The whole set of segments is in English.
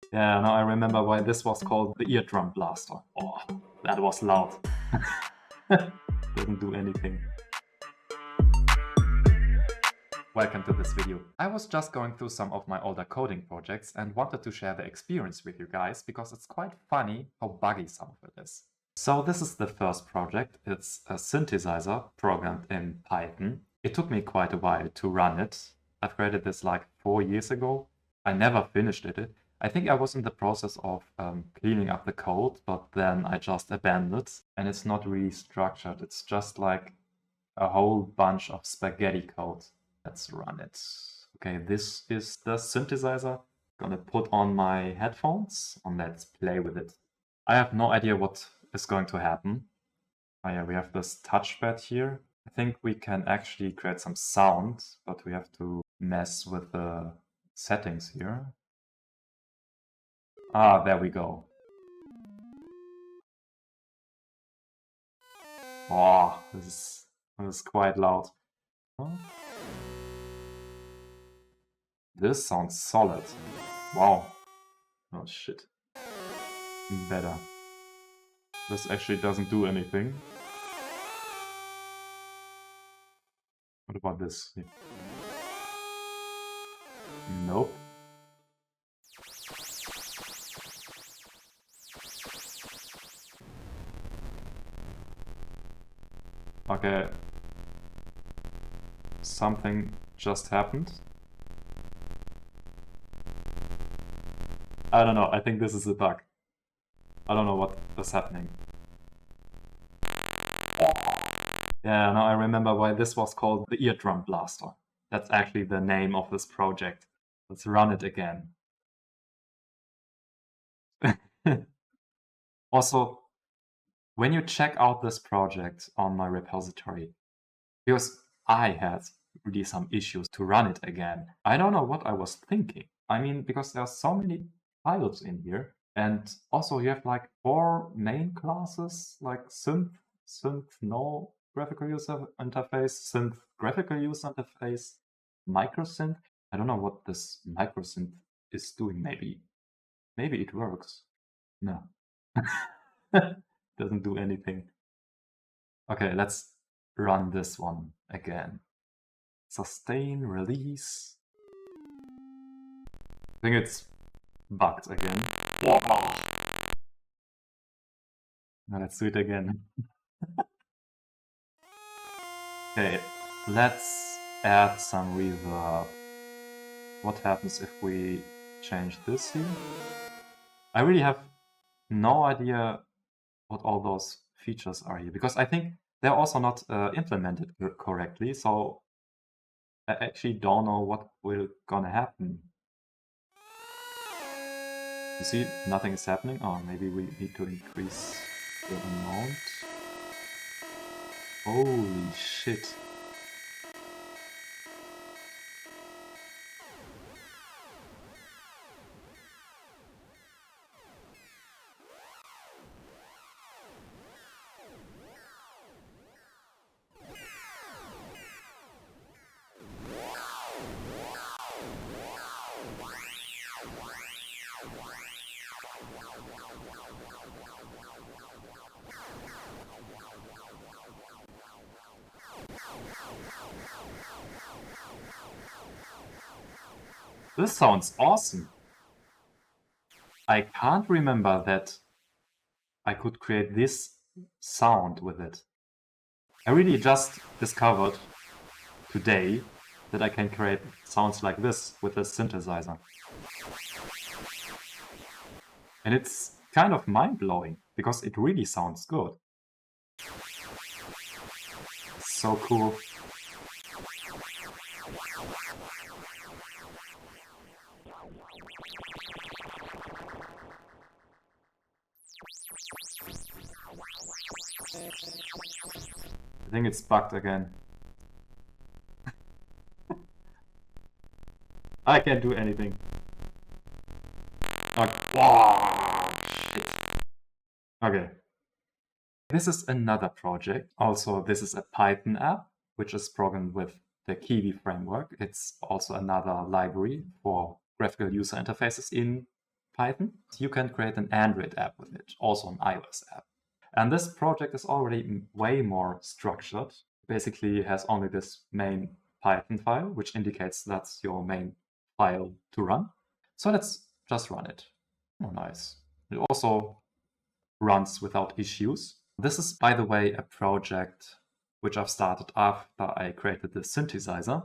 Yeah, now I remember why this was called the Eardrum Blaster. Oh, that was loud. Doesn't do anything. Welcome to this video. I was just going through some of my older coding projects and wanted to share the experience with you guys because it's quite funny how buggy some of it is. So this is the first project. It's a synthesizer programmed in Python. It took me quite a while to run it. I've created this like 4 years ago. I never finished it. I think I was in the process of cleaning up the code, but then I just abandoned it. And it's not really structured. It's just like a whole bunch of spaghetti code. Let's run it. Okay, this is the synthesizer. Gonna put on my headphones and let's play with it. I have no idea what is going to happen. Oh yeah, we have this touchpad here. I think we can actually create some sound, but we have to mess with the settings here. Ah, there we go. Oh, this is quite loud. Huh? This sounds solid. Wow. Oh shit. Better. This actually doesn't do anything. What about this? Nope. Okay. Something just happened. I don't know. I think this is a bug. I don't know what is happening. Yeah, now I remember why this was called the Eardrum Blaster. That's actually the name of this project. Let's run it again. Also, when you check out this project on my repository, because I had really some issues to run it again. I don't know what I was thinking. I mean, because there are so many files in here. And also you have like 4 main classes, like synth, no graphical user interface, synth graphical user interface, microsynth. I don't know what this microsynth is doing. Maybe it works. No. Doesn't do anything. Okay, let's run this one again. Sustain, release. I think it's bugged again. Now let's do it again. Okay, let's add some reverb. What happens if we change this here? I really have no idea what all those features are here, because I think they're also not implemented correctly, so I actually don't know what will gonna happen. You see, nothing is happening. Oh, maybe we need to increase the amount. Holy shit. This sounds awesome. I can't remember that I could create this sound with it. I really just discovered today that I can create sounds like this with a synthesizer. And it's kind of mind-blowing because it really sounds good. So cool. I think it's bugged again. I can't do anything. Oh, shit. Okay. This is another project. Also, this is a Python app, which is programmed with the Kivy framework. It's also another library for graphical user interfaces in Python. You can create an Android app with it, also an iOS app. And this project is already way more structured. Basically, it has only this main Python file, which indicates that's your main file to run. So let's just run it. Oh, nice. It also runs without issues. This is, by the way, a project which I've started after I created the synthesizer,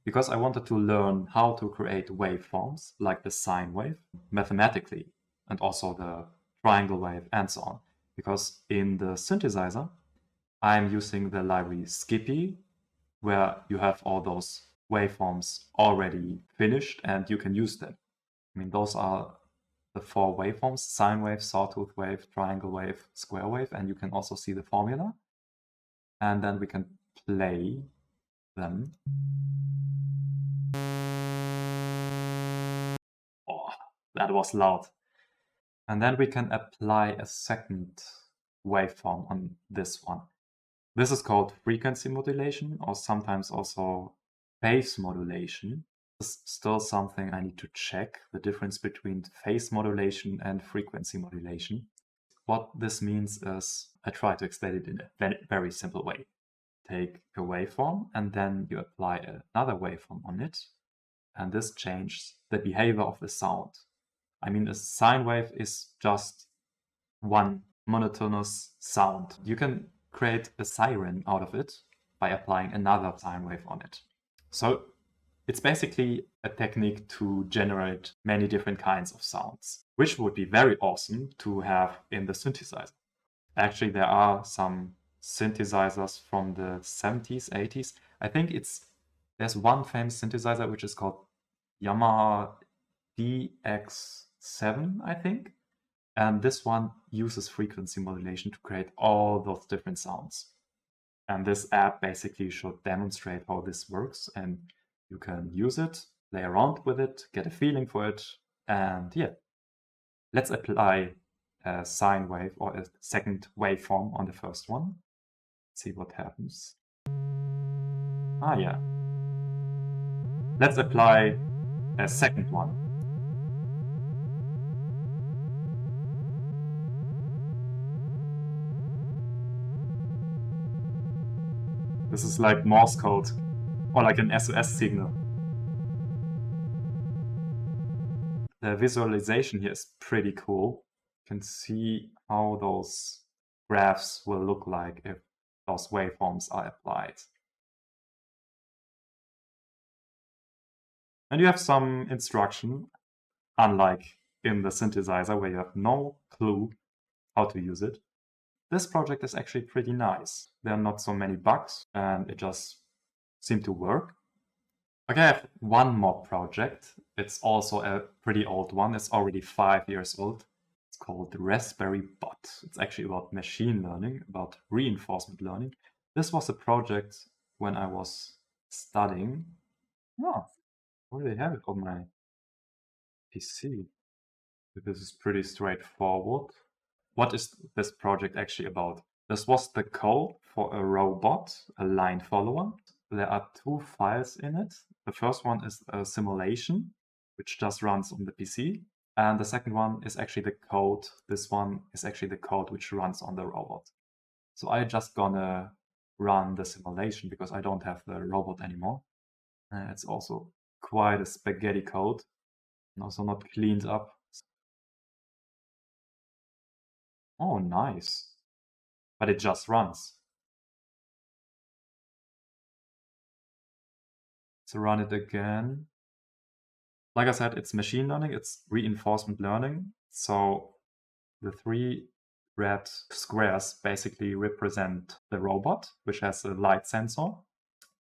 because I wanted to learn how to create waveforms like the sine wave mathematically, and also the triangle wave and so on. Because in the synthesizer, I'm using the library Skippy, where you have all those waveforms already finished and you can use them. I mean, those are the 4 waveforms: sine wave, sawtooth wave, triangle wave, square wave, and you can also see the formula. And then we can play them. Oh, that was loud. And then we can apply a second waveform on this one. This is called frequency modulation, or sometimes also phase modulation. This is still something I need to check, the difference between phase modulation and frequency modulation. What this means is, I try to explain it in a very simple way. Take a waveform and then you apply another waveform on it, and this changes the behavior of the sound. I mean, a sine wave is just one monotonous sound. You can create a siren out of it by applying another sine wave on it. So it's basically a technique to generate many different kinds of sounds, which would be very awesome to have in the synthesizer. Actually, there are some synthesizers from the 70s, 80s. I think there's one famous synthesizer which is called Yamaha DX7, I think. And this one uses frequency modulation to create all those different sounds. And this app basically should demonstrate how this works, and you can use it, play around with it, get a feeling for it, and yeah. Let's apply a sine wave or a second waveform on the first one. Let's see what happens. Ah, yeah. Let's apply a second one. This is like Morse code, or like an SOS signal. The visualization here is pretty cool. You can see how those graphs will look like if those waveforms are applied. And you have some instruction, unlike in the synthesizer where you have no clue how to use it. This project is actually pretty nice. There are not so many bugs and it just seemed to work. Okay, I have one more project. It's also a pretty old one. It's already 5 years old. It's called the Raspberry Bot. It's actually about machine learning, about reinforcement learning. This was a project when I was studying. Oh, I already have it on my PC. This is pretty straightforward. What is this project actually about? This was the code for a robot, a line follower. There are 2 files in it. The first one is a simulation, which just runs on the PC. And the second one is actually the code. This one is actually the code which runs on the robot. So I'm just gonna run the simulation because I don't have the robot anymore. It's also quite a spaghetti code, and also not cleaned up. Oh, nice. But it just runs. Let's run it again. Like I said, it's machine learning, it's reinforcement learning. So the 3 red squares basically represent the robot, which has a light sensor.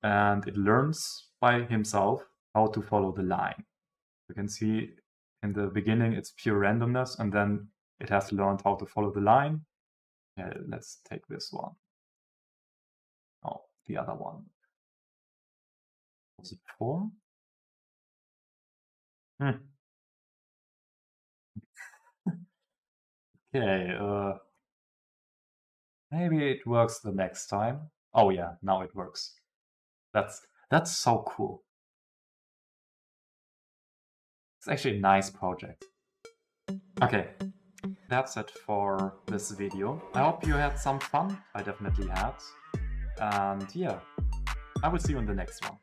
And it learns by himself how to follow the line. You can see in the beginning it's pure randomness, and then it has learned how to follow the line. Yeah, let's take this one. Oh, the other one. Was it 4? Okay, maybe it works the next time. Oh yeah, now it works. That's so cool. It's actually a nice project. Okay, that's it for this video. I hope you had some fun. I definitely had. And yeah, I will see you in the next one.